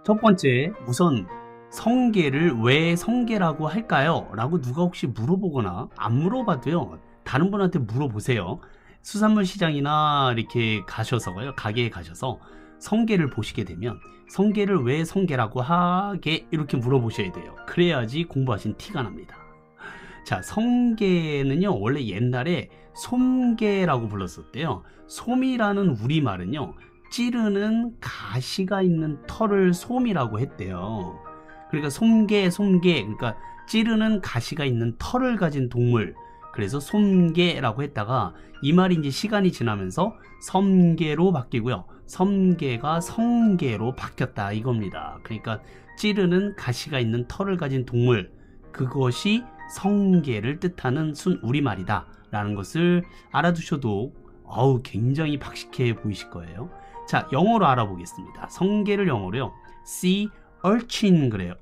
첫 번째, 우선 성게를 왜 성게라고 할까요? 라고 누가 혹시 물어보거나 안 물어봐도요, 다른 분한테 물어보세요. 수산물 시장이나 이렇게 가셔서요, 가게에 가셔서 성게를 보시게 되면 성게를 왜 성게라고 하게 이렇게 물어보셔야 돼요. 그래야지 공부하신 티가 납니다. 자, 성게는요, 원래 옛날에 솜게라고 불렀었대요. 솜이라는 우리말은요, 찌르는 가시가 있는 털을 솜이라고 했대요. 그러니까 솜게, 그러니까 찌르는 가시가 있는 털을 가진 동물. 그래서 솜게라고 했다가 이 말이 이제 시간이 지나면서 섬게로 바뀌고요. 섬게가 성게로 바뀌었다 이겁니다. 그러니까 찌르는 가시가 있는 털을 가진 동물, 그것이 성게를 뜻하는 순 우리말이다 라는 것을 알아두셔도 굉장히 박식해 보이실 거예요. 자, 영어로 알아보겠습니다. 성게를 영어로요, sea urchin 그래요.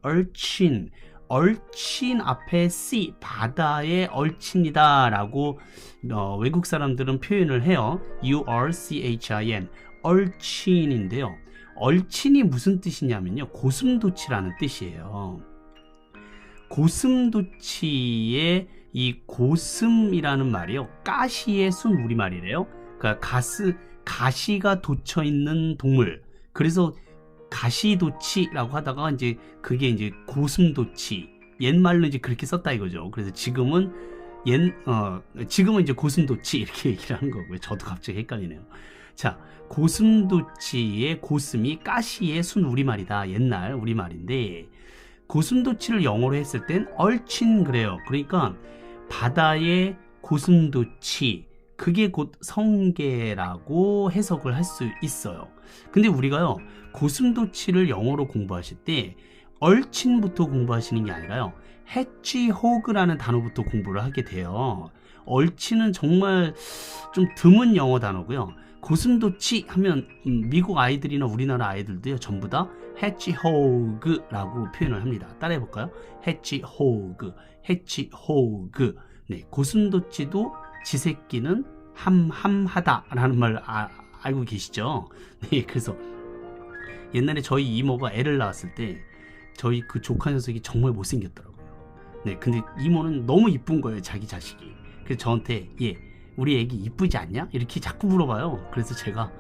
얼친 앞에 sea, 바다의 얼친이다 라고 외국 사람들은 표현을 해요. urchin, 얼친인데요, 얼친이 무슨 뜻이냐면요, 고슴도치라는 뜻이에요. 고슴도치의 이 고슴이라는 말이요, 가시의 순 우리말이래요. 그러니까 가시가 돋쳐 있는 동물. 그래서 가시도치라고 하다가 이제 그게 이제 고슴도치. 옛말로 이제 그렇게 썼다 이거죠. 그래서 지금은 지금은 이제 고슴도치 이렇게 얘기를 하는 거고요. 저도 갑자기 헷갈리네요. 자, 고슴도치의 고슴이 가시의 순 우리말이다. 옛날 우리말인데, 고슴도치를 영어로 했을 땐 얼친 그래요. 그러니까 바다의 고슴도치, 그게 곧 성게라고 해석을 할 수 있어요. 근데 우리가요, 고슴도치를 영어로 공부하실 때 얼친부터 공부하시는 게 아니라요, 해치호그라는 단어부터 공부를 하게 돼요. 얼친은 정말 좀 드문 영어 단어고요. 고슴도치 하면 미국 아이들이나 우리나라 아이들도요, 전부 다 해치호그라고 표현을 합니다. 따라해 볼까요? 해치호그. 네, 고슴도치도 지 새끼는 함하다라는 말 알고 계시죠? 네, 그래서 옛날에 저희 이모가 애를 낳았을 때 저희 그 조카 녀석이 정말 못생겼더라고요. 네, 근데 이모는 너무 이쁜 거예요, 자기 자식이. 그래서 저한테 우리 애기 이쁘지 않냐? 이렇게 자꾸 물어봐요. 그래서 제가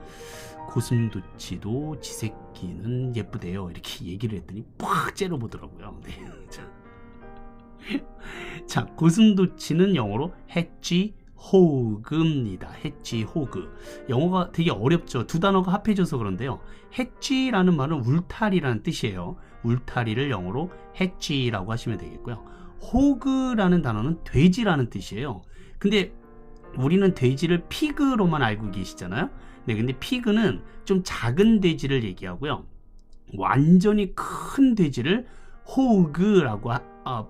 고슴도치도 지 새끼는 예쁘대요 이렇게 얘기를 했더니 팍 째려보더라고요. 네. 자, 고슴도치는 영어로 해치호그입니다. 해치호그. 영어가 되게 어렵죠. 두 단어가 합해져서 그런데요, 해치라는 말은 울타리라는 뜻이에요. 울타리를 영어로 해치라고 하시면 되겠고요. 호그라는 단어는 돼지라는 뜻이에요. 근데 우리는 돼지를 피그로만 알고 계시잖아요. 네, 근데 피그는 좀 작은 돼지를 얘기하고요, 완전히 큰 돼지를 호그라고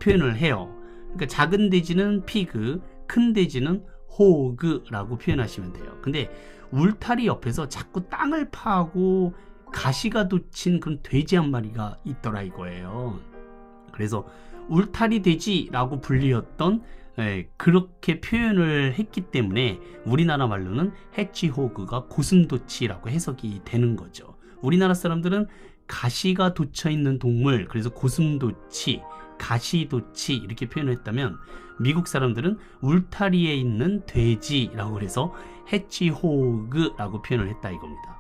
표현을 해요. 그러니까 작은 돼지는 피그, 큰 돼지는 호그라고 표현하시면 돼요. 근데 울타리 옆에서 자꾸 땅을 파고 가시가 돋친 그런 돼지 한 마리가 있더라 이거예요. 그래서 울타리 돼지라고 불리었던, 그렇게 표현을 했기 때문에 우리나라 말로는 해치호그가 고슴도치라고 해석이 되는 거죠. 우리나라 사람들은 가시가 돋쳐 있는 동물, 그래서 고슴도치, 가시도치 이렇게 표현을 했다면, 미국 사람들은 울타리에 있는 돼지라고 해서 해치호그라고 표현을 했다 이겁니다.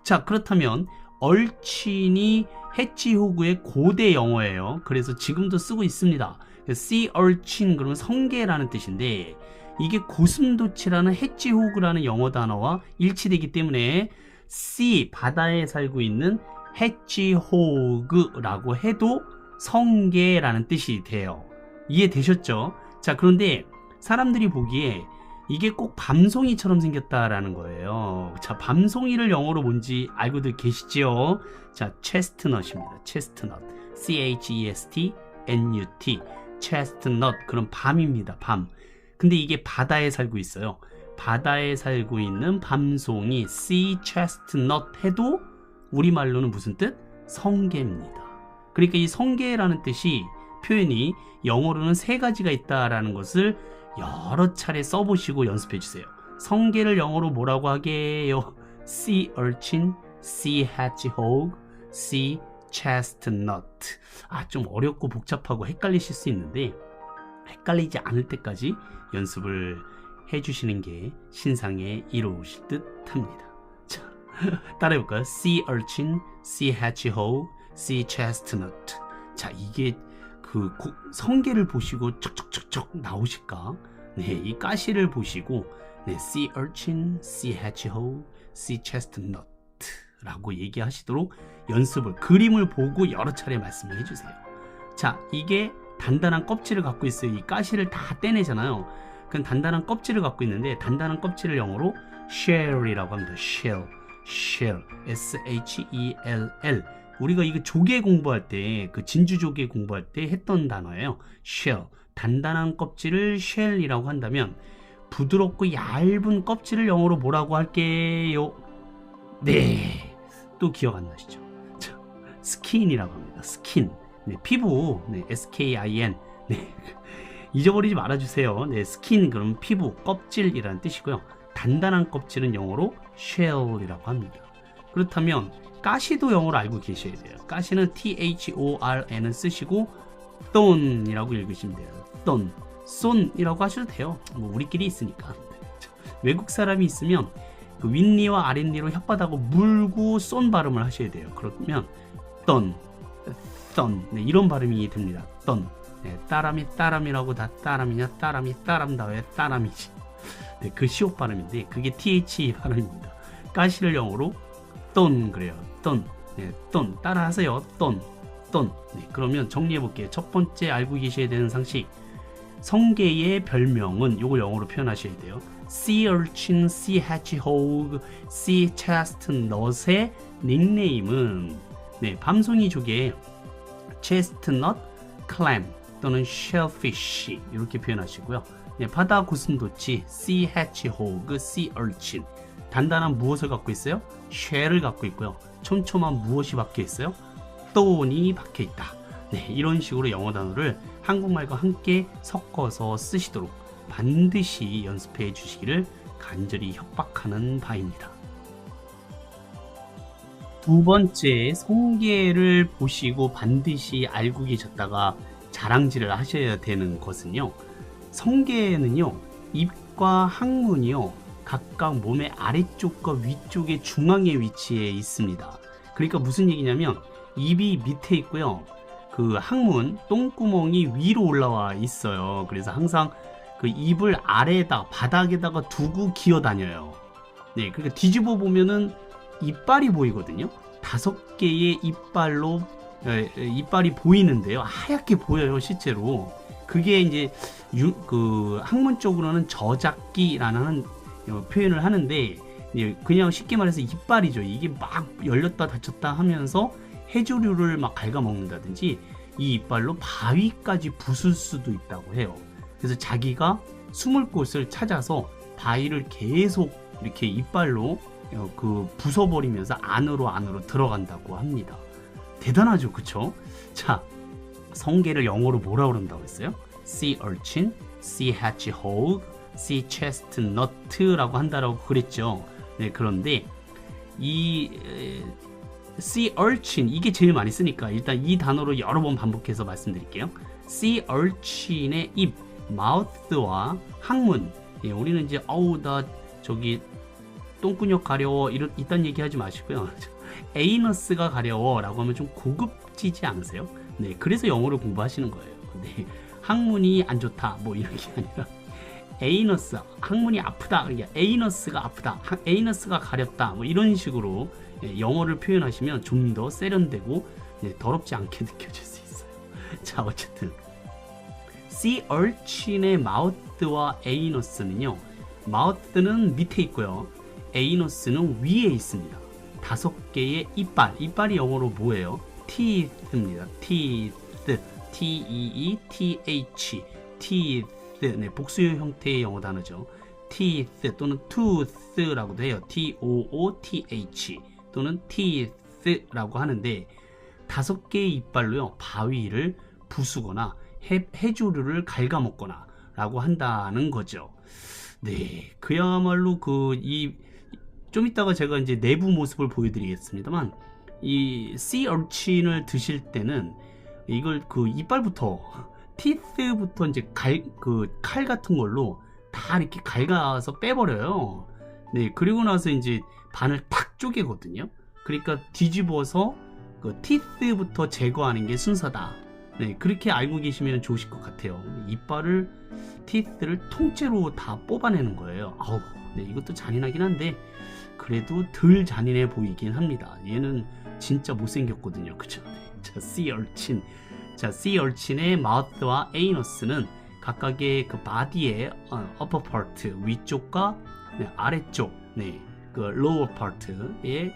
자, 그렇다면 얼친이 해치호그의 고대 영어예요. 그래서 지금도 쓰고 있습니다. sea urchin 그러면 성게라는 뜻인데, 이게 고슴도치라는 해치호그라는 영어 단어와 일치되기 때문에 sea, 바다에 살고 있는 해치호그라고 해도 성게라는 뜻이 돼요. 이해되셨죠? 자, 그런데 사람들이 보기에 이게 꼭 밤송이처럼 생겼다라는 거예요. 자, 밤송이를 영어로 뭔지 알고들 계시죠? 자, chestnut입니다. chestnut, chestnut, chestnut. 그럼 밤입니다. 밤. 근데 이게 바다에 살고 있어요. 바다에 살고 있는 밤송이, sea chestnut 해도 우리말로는 무슨 뜻? 성게입니다. 그러니까 이 성게라는 뜻이, 표현이 영어로는 세 가지가 있다라는 것을 여러 차례 써보시고 연습해 주세요. 성게를 영어로 뭐라고 하게요? sea urchin, sea hedgehog, sea chestnut. 좀 어렵고 복잡하고 헷갈리실 수 있는데 헷갈리지 않을 때까지 연습을 해주시는 게 신상에 이로우실 듯 합니다. 자, 따라해볼까요? sea urchin, sea hedgehog, sea chestnut. 자, 이게 그 성게를 보시고 척척척척 나오실까? 네, 이 가시를 보시고 네, sea urchin, sea hedgehog, sea chestnut 라고 얘기하시도록 연습을, 그림을 보고 여러 차례 말씀을 해주세요. 자, 이게 단단한 껍질을 갖고 있어요. 이 가시를 다 떼내잖아요. 그럼 단단한 껍질을 갖고 있는데, 단단한 껍질을 영어로 shell이라고 합니다. shell, S-H-E-L-L. 우리가 이거 조개 공부할 때, 그 진주 조개 공부할 때 했던 단어예요. shell, 단단한 껍질을 shell이라고 한다면 부드럽고 얇은 껍질을 영어로 뭐라고 할게요? 네, 또 기억 안 나시죠? 스킨이라고 합니다. 스킨. 네, 피부. 네, S-K-I-N. 네, 잊어버리지 말아주세요. 네, 스킨, 그럼 피부, 껍질이라는 뜻이고요. 단단한 껍질은 영어로 shell이라고 합니다. 그렇다면 가시도 영어로 알고 계셔야 돼요. 가시는 T-H-O-R-N은 쓰시고 thorn이라고 읽으시면 돼요. thorn, 손이라고 하셔도 돼요. 뭐 우리끼리 있으니까. 외국 사람이 있으면 그 윗니와 아랫니로 혓바닥을 물고 쏜 발음을 하셔야 돼요. 그러면 thorn, 네, 이런 발음이 됩니다. thorn. 네, 따람이라고 다 따람이냐? 따람다 왜 따람이지? 네, 그 시옷 발음인데 그게 TH 발음입니다. 가시를 영어로 thorn 그래요. thorn. 네, thorn. 따라하세요. thorn. 네, 그러면 정리해 볼게요. 첫 번째 알고 계셔야 되는 상식. 성게의 별명은 요걸 영어로 표현하셔야 돼요. sea urchin, sea hedgehog, sea chestnut의 닉네임은 네, 밤송이 조개 chestnut, clam 또는 shellfish 이렇게 표현하시고요. 네, 바다 고슴도치 sea hedgehog, sea urchin. 단단한 무엇을 갖고 있어요? shell을 갖고 있고요. 촘촘한 무엇이 박혀 있어요? thorn이 박혀 있다. 네, 이런 식으로 영어 단어를 한국말과 함께 섞어서 쓰시도록 반드시 연습해 주시기를 간절히 협박하는 바입니다. 두 번째, 성게를 보시고 반드시 알고 계셨다가 자랑질을 하셔야 되는 것은요, 성게는요, 입과 항문이요, 각각 몸의 아래쪽과 위쪽의 중앙에 위치해 있습니다. 그러니까 무슨 얘기냐면 입이 밑에 있고요, 그 항문, 똥구멍이 위로 올라와 있어요. 그래서 항상 그 입을 아래에다, 바닥에다가 두고 기어 다녀요. 네, 그러니까 뒤집어 보면은 이빨이 보이거든요. 5개의 이빨로 이빨이 보이는데요. 하얗게 보여요, 실제로. 그게 이제 그 학문 쪽으로는 저작기라는 표현을 하는데, 그냥 쉽게 말해서 이빨이죠. 이게 막 열렸다 닫혔다 하면서 해조류를 막 갉아먹는다든지 이 이빨로 바위까지 부술 수도 있다고 해요. 그래서 자기가 숨을 곳을 찾아서 바위를 계속 이렇게 이빨로 그 부숴버리면서 안으로 들어간다고 합니다. 대단하죠, 그쵸? 자, 성게를 영어로 뭐라 그런다고 했어요? sea urchin, sea hedgehog, sea chestnut라고 한다라고 그랬죠. 네, 그런데 이 sea urchin, 이게 제일 많이 쓰니까 일단 이 단어로 여러 번 반복해서 말씀드릴게요. sea urchin의 입, mouth와 항문. 예, 우리는 이제 나 저기 똥근육 가려워 이딴 얘기 하지 마시고요. 에이너스가 가려워 라고 하면 좀 고급지지 않으세요? 네, 그래서 영어를 공부하시는 거예요. 네, 항문이 안 좋다 뭐 이런 게 아니라 에이너스, 항문이 아프다, 그러니까 에이너스가 아프다, 에이너스가 가렵다 뭐 이런 식으로 영어를 표현하시면 좀 더 세련되고 더럽지 않게 느껴질 수 있어요. 자, 어쨌든 sea urchin의 mouth와 에이너스는요, mouth는 밑에 있고요, 에이너스는 위에 있습니다. 5개의 이빨이 영어로 뭐예요? teeth입니다. teeth, T-E-E-T-H, teeth. 네, 복수형 형태의 영어 단어죠. teeth 또는 tooth라고도 해요. T-O-O-T-H 또는 teeth라고 하는데 5개의 이빨로요, 바위를 부수거나 해조류를 갉아먹거나 라고 한다는 거죠. 네, 그야말로 좀 이따가 제가 이제 내부 모습을 보여드리겠습니다만 이 sea urchin을 드실 때는 이걸 그 이빨부터 티스부터 이제 칼 같은 걸로 다 이렇게 갉아서 빼버려요. 네, 그리고 나서 이제 반을 탁 쪼개거든요. 그러니까 뒤집어서 그 티스부터 제거하는 게 순서다. 네, 그렇게 알고 계시면 좋으실 것 같아요. 이빨을 티스를 통째로 다 뽑아내는 거예요. 아우, 네, 이것도 잔인하긴 한데 그래도 덜 잔인해 보이긴 합니다. 얘는 진짜 못생겼거든요. 그쵸? 자, sea urchin. 자, sea urchin의 mouth와 anus는 각각의 그 바디의 upper part 위쪽과 네, 아래쪽, 네, 그 lower part의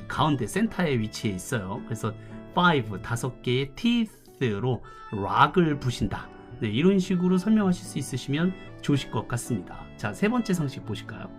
가운데 센터에 위치해 있어요. 그래서 5개의 teeth로 락을 부신다. 네, 이런 식으로 설명하실 수 있으시면 좋으실 것 같습니다. 자, 세 번째 상식 보실까요?